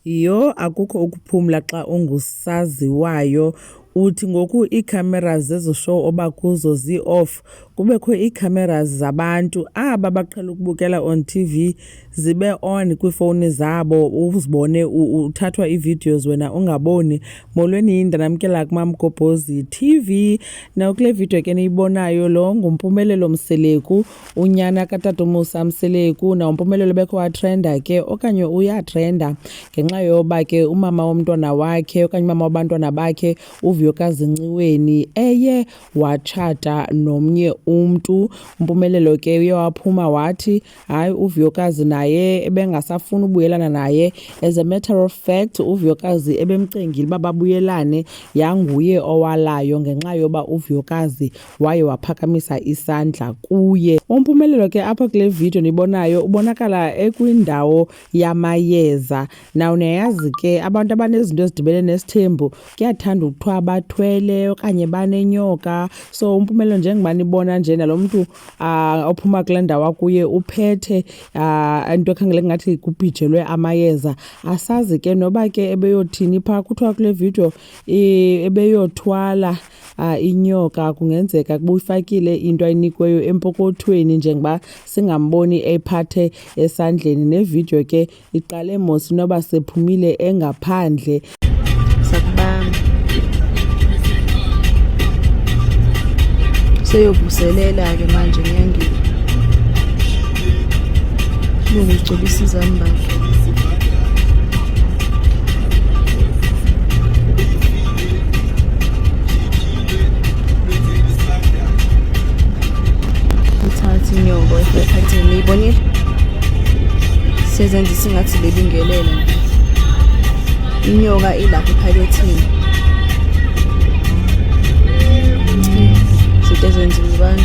Yho, akukho ukuphumla xa ungusaziwayo. Uthi ngoku ii-cameras zezo show oba kuzo zi-off kubekho ii-cameras zabantu aba baqhela ukubukela on TV zibe on kwiifowuni zabo, uzibone uthathwa ii-videos wena ungaboni. Molweni, ndinamkela kuMaMgobhozi TV. Now kule video ke niyibonayo lo ngumpumelelo Mseleku, unyana kaTata Mseleku. Now umpumelelo bekho watrenda ke okanye uyatrenda ngenxa yoba ke umama womntwana wakhe okanye umama wabantwana bakhe uVuyokazi Nciweni eye watshata nomnye umntu. Umpumelelo ke uye waphuma wathi hayi uVuyokazi naye ebengasafuna ubuyelana naye. As a matter of fact uVuyokazi ebemcengile uba babuyelane, yanguye owalayo ngenxa yoba uVuyokazi waye waphakamisa isandla kuye. Umpumelelo ke apha kule video nibonayo ubonakala ekwindawo yamayeza. Now niyazi ke abantu abanezinto ezidibene nesithembu kuyathanda ukuthiwa bathwele okanye banenyoka. So umpumelelo njengoba nibona nje nalo mntu ophuma kule ndawo kuye uphethe into ekhangele ngathi kubhijelwe amayeza. Asazi ke noba ke ebeyothini phaa, kuthiwa kule video ebeyothwala inyoka, kungenzeka kubuyifakile into ayinikweyo empokothweni njengoba singamboni ephathe esandleni. Nevideo ke iqale mos noba sephumile engaphandle. Sakubamba seyovuselela ke manje ngiyangile ngicobisa izambatho. Uthatha inyongo ephatheni, uyibonile sezenza singathi bebingelela inyoka ilapha ephaketheni. Zinto ezenziwa abantu.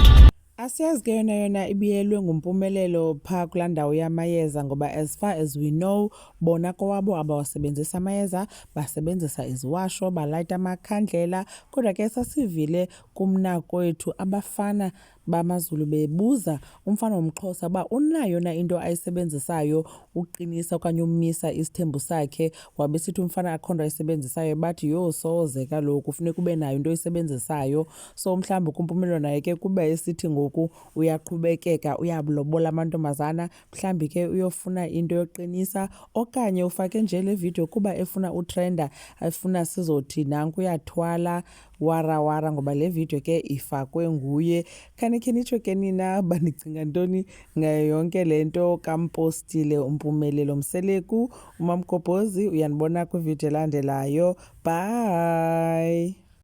Asiyazi ke yona ibiyelwe ngumpumelelo phaa kulaa ndawo yamayeza, ngoba as far as we know bona kowabo abawasebenzisa amayeza, basebenzisa iziwasho, balayita amakhandlela. Kodwa ke sasivile kumnakwethu abafana bamaZulu bebuza umfana womXhosa uba unayo na into ayisebenzisayo uqinisa okanye umisa isithembu sakhe. Wabesithi umfana akho nto ayisebenzisayo, bathi yho soze kaloku funeka ube nayo into oyisebenzisayo. So mhlawumbi kumpumelelo naye ke kuba esithi ngoku uyaqhubekeka uyablobola amantombazana, mhlawumbi ke uyofuna into yoqinisa okanye ufake nje le video kuba efuna utrenda, efuna sizothi nanku uyathwala wara ngoba le video ke ifakwe nguye. Khanike nitsho ke nina banicinga ntoni ngayo yonke le nto kampostile umpumelelo Mseleku. uMaMgobhozi uyanibona kwivideo elandelayo. Bye.